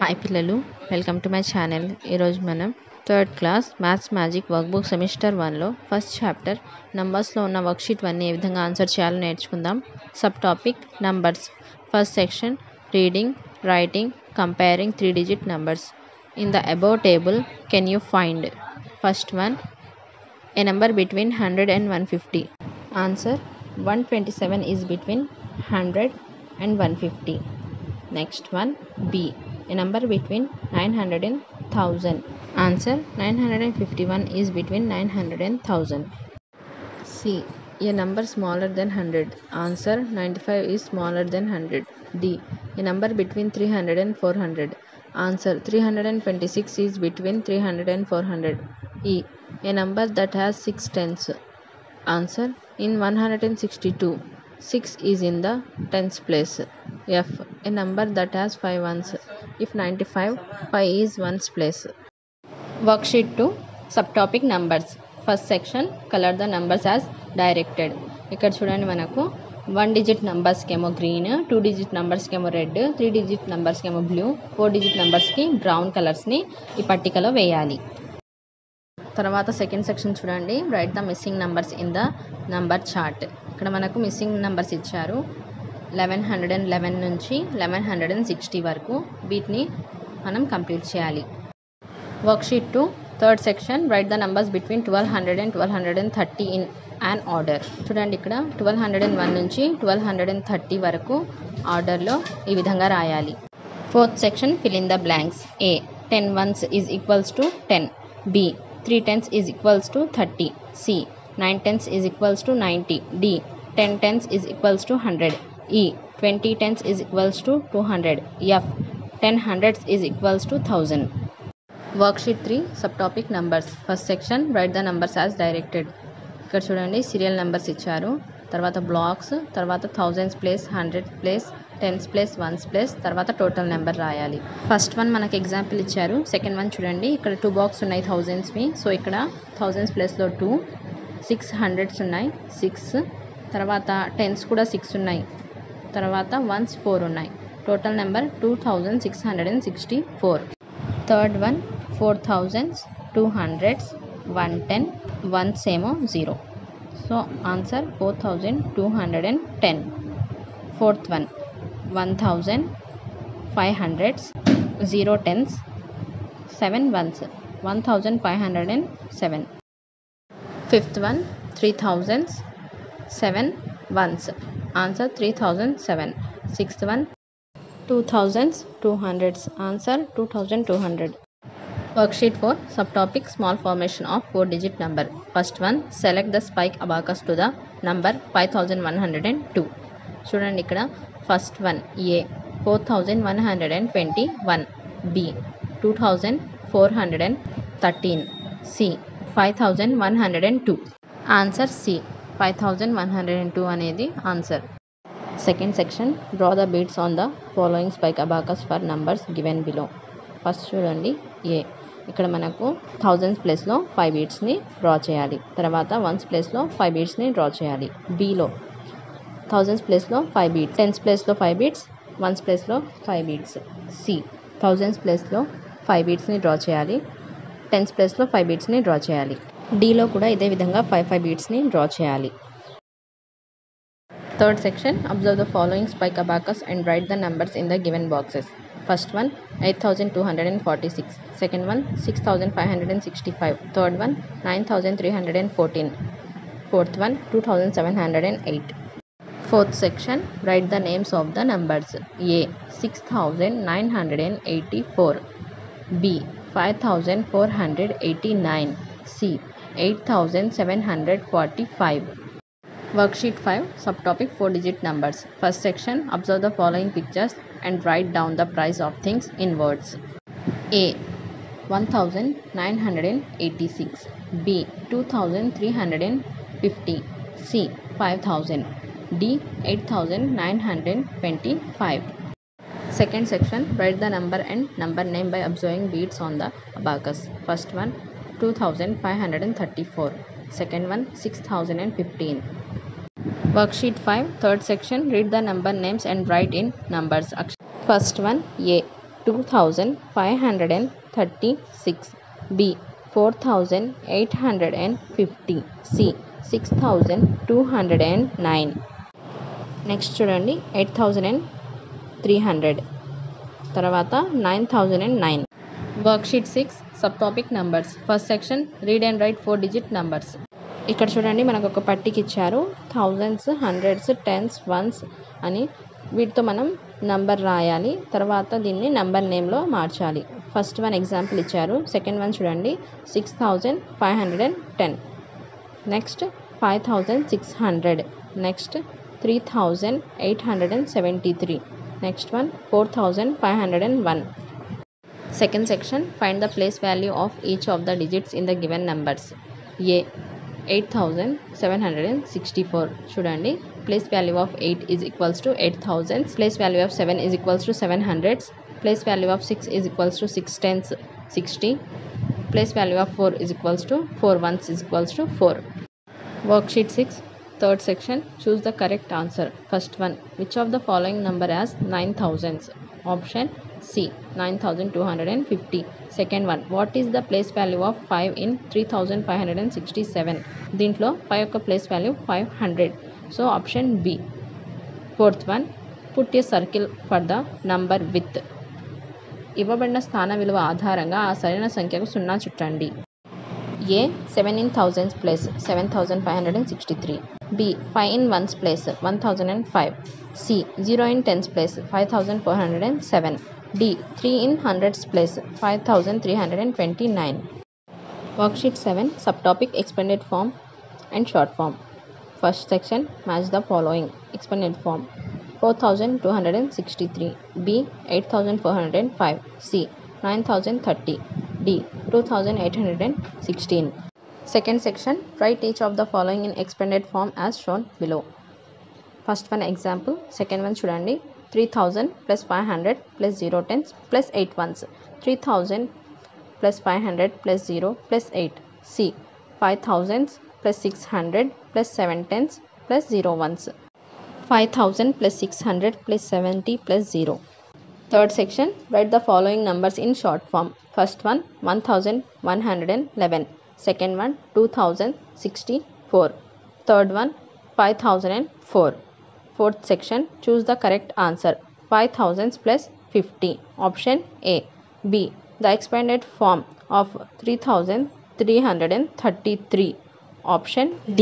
Hi పిల్లలు, welcome to my channel. ఈరోజు మనం third class maths magic workbook semester 1లో ఫస్ట్ చాప్టర్ నంబర్స్లో ఉన్న వర్క్షీట్ 1ని ఏ విధంగా ఆన్సర్ చేయాలో నేర్చుకుందాం. Sub topic numbers. First section reading, writing, comparing 3-digit numbers. In the above table, can you find first one, a number between 100 and 150? Answer, 127 is between 100 and 150. Next one, B, a number between 900 and 1000. Answer, 951 is between 900 and 1000. C, a number smaller than 100. Answer, 95 is smaller than 100. D, a number between 300 and 400. Answer, 326 is between 300 and 400. E, a number that has 6 tens. Answer, in 162, 6 is in the tens place. F, a number that has 5 ones. If 95, 5 is ones place. Worksheet 2, subtopic numbers. First section, color the numbers as directed. ఇక్కడ చూడండి, మనకు 1-digit numbers కేమో green, 2-digit numbers కేమో red, 3-digit numbers కేమో blue, 4-digit numbersకి brown కలర్స్ని ఈ పట్టికలో వేయాలి. తర్వాత సెకండ్ సెక్షన్ చూడండి, right the missing numbers in the number chart. ఇక్కడ మనకు మిస్సింగ్ నంబర్స్ ఇచ్చారు 1111 నుంచి 1160 వరకు. వీటిని మనం కంప్లీట్ చేయాలి. Worksheet 2, third section, right the numbers between 1200 and 1230 in an order. చూడండి, ఇక్కడ 1201 నుంచి 1230 వరకు ఆర్డర్లో ఈ విధంగా రాయాలి. Fourth section, fill in the blanks. A, 10 ones is equals to 10. B, 3 tens is equals to 30. C, 9 tens is equals to 90. D, 10 tens is equals to 100. E, 20 tens is equals to 200. F, 10 hundreds is equals to 1000. Worksheet 3, subtopic numbers. First section, write the numbers as directed. ఇక్కడ చూడండి, serial numbers ఇచ్చారు, తర్వాత blocks, తర్వాత thousands place, hundred place, tens place, ones place, తర్వాత total number రాయాలి. First one మనకి example ఇచ్చారు. Second one చూడండి, ఇక్కడ 2 బాక్స్ ఉన్నాయి థౌజండ్స్వి. సో ఇక్కడ థౌజండ్స్ ప్లేస్లో 2, 6 హండ్రెడ్స్ ఉన్నాయి 6, తర్వాత టెన్స్ కూడా 6 ఉన్నాయి, తర్వాత వన్స్ 4 ఉన్నాయి. Total number 2664. Third one 4000s, 200s, 110, once ఏమో 0. So answer 4210. Fourth one 1000, 500s, 0 tens, 7 ones, 1507. Fifth one 3000s, 7 ones. Answer 3007. Sixth one 2000s, 200s. Answer 2200. Worksheet 4, subtopic small formation of 4-digit number. First one, select the spike abacus to the number 5102. చూడండి, ఇక్కడ first one A, 4121. B, 2413. C, 5102. Answer C, 5102 అనేది ఆన్సర్. Second section, draw the beads on the following spike abacus for numbers given below. First చూడండి, A, ఇక్కడ మనకు thousands ప్లేస్లో 5 బీట్స్ని draw చేయాలి. తర్వాత వన్స్ ప్లేస్లో 5 బీట్స్ని డ్రా చేయాలి. Bలో థౌజండ్స్ ప్లేస్లో 5 బీట్స్, టెన్స్ ప్లేస్లో 5 బీట్స్, వన్స్ ప్లేస్లో 5 బీట్స్. C, థౌజండ్స్ ప్లేస్లో 5 బీట్స్ని డ్రా చేయాలి, టెన్స్ ప్లేస్లో 5 బీట్స్ని డ్రా చేయాలి. Dలో కూడా ఇదే విధంగా 5 బీట్స్ని డ్రా చేయాలి. Third section, observe the following spike abacus and right the numbers in the given boxes. First one 8246. Second one 6565. Third one 9314. Fourth one 2708. Fourth section, write the names of the numbers. A, 6984. B, 5489. C, 8745. Worksheet 5, subtopic 4-digit numbers. First section, observe the following pictures and write down the price of things in words. A, 1986. B, 2350. C, 5000. D, 8925. Second section, write the number and number name by observing beads on the abacus. First one 2534. Second one 6015. Worksheet 5, third section, read the number names and write in numbers. First one A, 2536, B 4850, C 6209. Next చూడండి 8300, తర్వాత 9009. Worksheet 6 sub topic numbers. First section read and right 4 digit numbers. ఇక్కడ చూడండి మనకు ఒక పట్టిక ఇచ్చారు, thousands, hundreds, tense, once అని. వీటితో మనం నంబర్ రాయాలి, తర్వాత దీన్ని నంబర్ నేమ్లో మార్చాలి. ఫస్ట్ వన్ ఎగ్జాంపుల్ ఇచ్చారు. సెకండ్ వన్ చూడండి 6510, next 5600, next 3873, next one 4501. Second section, find the place value of each of the digits in the given numbers. A 8764. చూడండి place value of 8 is equals to 8000, place value of 7 is equals to 700, place value of 6 is equals to 6 tens 60, place value of 4 is equals to 4 ones is equals to 4. Worksheet 6 third section, choose the correct answer. First one, which of the following number has 9 thousands? Option C 9250. Second one, what is the place value of 5 in 3567? దీంట్లో 5 యొక్క place value 500, so option B. Fourth one, put a circle for the number with. ఇవ్వబడిన స్థాన విలువ ఆధారంగా ఆ సరైన సంఖ్యకు 0 చుట్టండి. A 7 in thousands place 7563, B 5 in ones place 1005, C 0 in tens place 5407, D 3 in hundreds place 5329. Worksheet 7 subtopic expanded form and short form. First section, match the following. Expanded form 4263, B 8405, C 9030, D 2816. Second section, write each of the following in expanded form as shown below. First one example, second one చూడండి 3000 plus 500 plus 0 tens plus 8 ones, 3000 plus 500 plus 0 plus 8, C 5000 plus 600 plus 7 tens plus 0 ones, 5000 plus 600 plus 70 plus 0. Third section, write the following numbers in short form. First one 1111, second one 2064, third one 5004. Fourth section, choose the correct answer. 5000 plus 50. Option A. B. The expanded form of 3333. Option D.